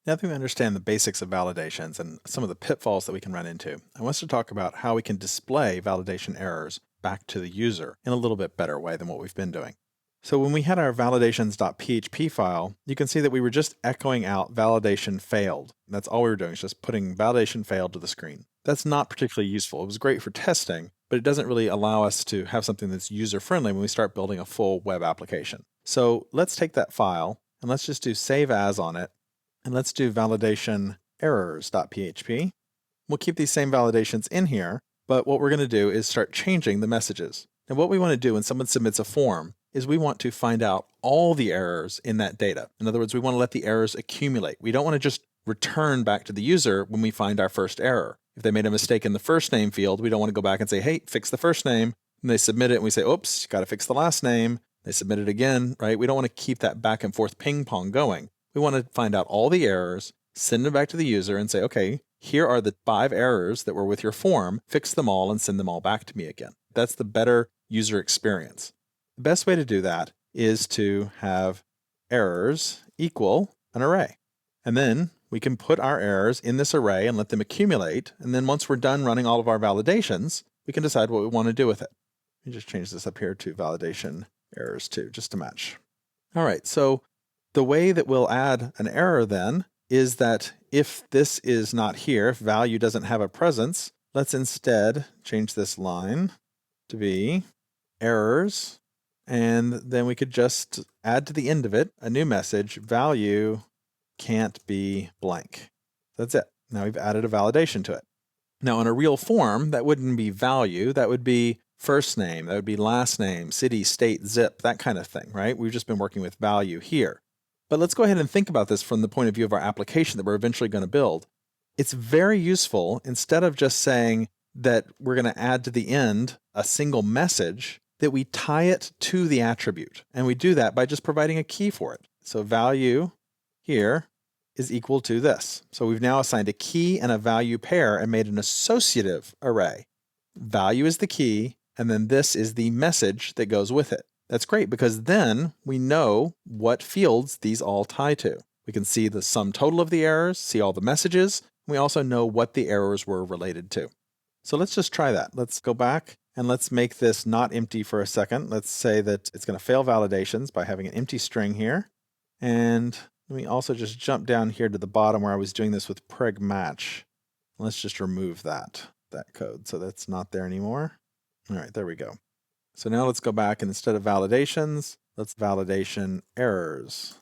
Now that we understand the basics of validations and some of the pitfalls that we can run into, I want us to talk about how we can display validation errors back to the user in a little bit better way than what we've been doing. So when we had our validations.php file, you can see that we were just echoing out validation failed. That's all we were doing, is just putting validation failed to the screen. That's not particularly useful. It was great for testing, but it doesn't really allow us to have something that's user-friendly when we start building a full web application. So let's take that file and let's just do save as on it. And let's do validation errors.php. We'll keep these same validations in here, but what we're going to do is start changing the messages. And what we want to do when someone submits a form is we want to find out all the errors in that data. In other words, we want to let the errors accumulate. We don't want to just return back to the user when we find our first error. If they made a mistake in the first name field, we don't want to go back and say, hey, fix the first name. And they submit it and we say, oops, got to fix the last name. They submit it again, right? We don't want to keep that back and forth ping pong going. We want to find out all the errors, send them back to the user and say, okay, here are the 5 errors that were with your form, fix them all and send them all back to me again. That's the better user experience. The best way to do that is to have errors equal an array. And then we can put our errors in this array and let them accumulate. And then once we're done running all of our validations, we can decide what we want to do with it. Let me just change this up here to validation errors 2, just to match. All right, so the way that we'll add an error then is that if this is not here, if value doesn't have a presence, let's instead change this line to be errors, and then we could just add to the end of it a new message, value can't be blank. That's it. Now we've added a validation to it. Now in a real form, that wouldn't be value, that would be first name, that would be last name, city, state, zip, that kind of thing, right? We've just been working with value here. But let's go ahead and think about this from the point of view of our application that we're eventually going to build. It's very useful, instead of just saying that we're going to add to the end a single message, that we tie it to the attribute. And we do that by just providing a key for it. So value here is equal to this. So we've now assigned a key and a value pair and made an associative array. Value is the key, and then this is the message that goes with it. That's great because then we know what fields these all tie to. We can see the sum total of the errors, see all the messages. We also know what the errors were related to. So let's just try that. Let's go back and let's make this not empty for a second. Let's say that it's going to fail validations by having an empty string here. And let me also just jump down here to the bottom where I was doing this with preg match. Let's just remove that code so that's not there anymore. All right, there we go. So now let's go back and instead of validations, let's validation errors.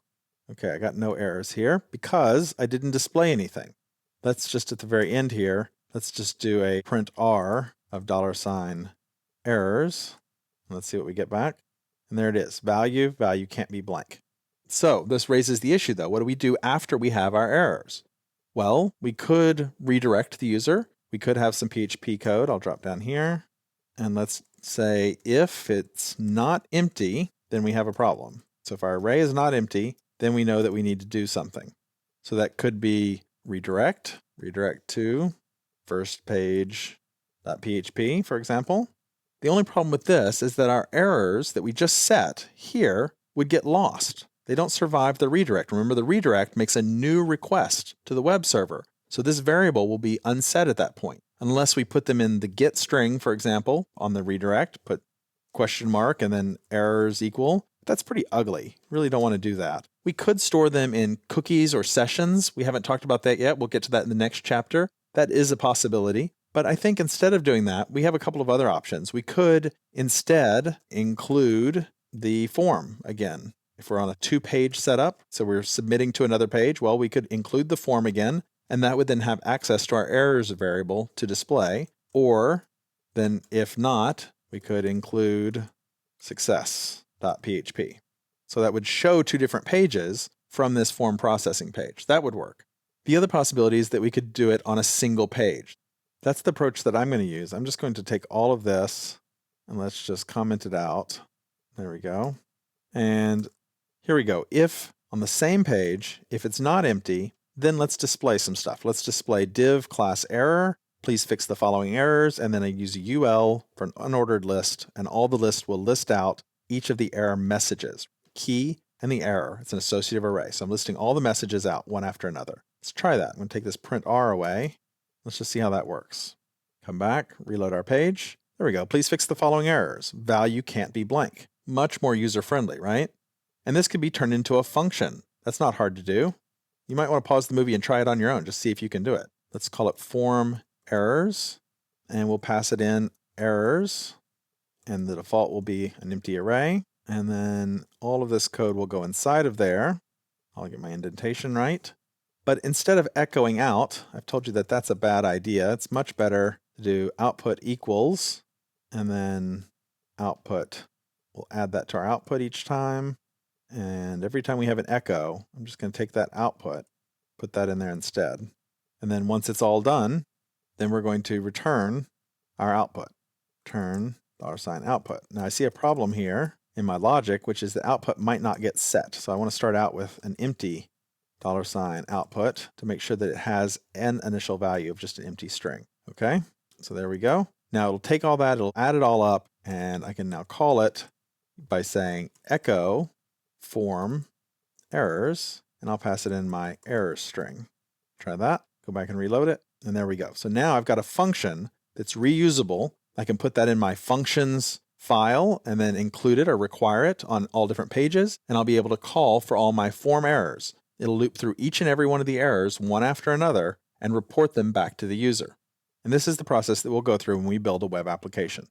Okay, I got no errors here because I didn't display anything. Let's just at the very end here, let's just do a print R of $errors. Let's see what we get back. And there it is, value can't be blank. So this raises the issue though. What do we do after we have our errors? Well, we could redirect the user. We could have some PHP code. I'll drop down here. And let's say if it's not empty, then we have a problem. So if our array is not empty, then we know that we need to do something. So that could be redirect to first page.php, for example. The only problem with this is that our errors that we just set here would get lost. They don't survive the redirect. Remember, the redirect makes a new request to the web server. So this variable will be unset at that point. Unless we put them in the get string, for example, on the redirect, put question mark and then errors equal. That's pretty ugly. Really don't want to do that. We could store them in cookies or sessions. We haven't talked about that yet. We'll get to that in the next chapter. That is a possibility. But I think instead of doing that, we have a couple of other options. We could instead include the form again. If we're on a 2-page setup, so we're submitting to another page, well, we could include the form again, and that would then have access to our errors variable to display. Or then if not, we could include success.php. So that would show 2 different pages from this form processing page. That would work. The other possibility is that we could do it on a single page. That's the approach that I'm going to use. I'm just going to take all of this and let's just comment it out. There we go. And here we go. If on the same page, if it's not empty, then let's display some stuff. Let's display div class error. Please fix the following errors. And then I use a UL for an unordered list. And all the list will list out each of the error messages. Key and the error. It's an associative array. So I'm listing all the messages out one after another. Let's try that. I'm going to take this print R away. Let's just see how that works. Come back, reload our page. There we go. Please fix the following errors. Value can't be blank. Much more user-friendly, right? And this could be turned into a function. That's not hard to do. You might want to pause the movie and try it on your own. Just see if you can do it. Let's call it form errors, and we'll pass it in errors, and the default will be an empty array. And then all of this code will go inside of there. I'll get my indentation right. But instead of echoing out, I've told you that that's a bad idea. It's much better to do output equals, and then output. We'll add that to our output each time. And every time we have an echo, I'm just going to take that output, put that in there instead. And then once it's all done, then we're going to return our output. Return $output. Now I see a problem here in my logic, which is the output might not get set. So I want to start out with an empty $output to make sure that it has an initial value of just an empty string. Okay, so there we go. Now it'll take all that, it'll add it all up, and I can now call it by saying echo form errors, and I'll pass it in my errors string. Try that, go back and reload it, and there we go. So now I've got a function that's reusable. I can put that in my functions file and then include it or require it on all different pages, and I'll be able to call for all my form errors. It'll loop through each and every one of the errors one after another and report them back to the user. And this is the process that we'll go through when we build a web application.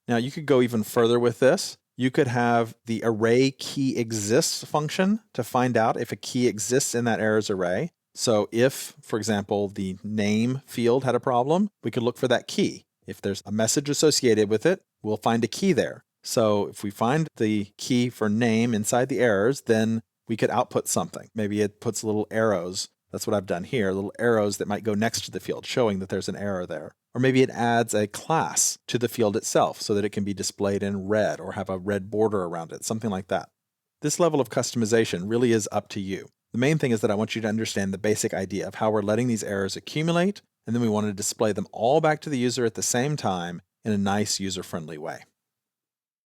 Now you could go even further with this. You could have the array key exists function to find out if a key exists in that errors array. So if, for example, the name field had a problem, we could look for that key. If there's a message associated with it, we'll find a key there. So if we find the key for name inside the errors, then we could output something. Maybe it puts little arrows. That's what I've done here, little arrows that might go next to the field, showing that there's an error there. Or maybe it adds a class to the field itself so that it can be displayed in red or have a red border around it, something like that. This level of customization really is up to you. The main thing is that I want you to understand the basic idea of how we're letting these errors accumulate, and then we want to display them all back to the user at the same time in a nice user-friendly way.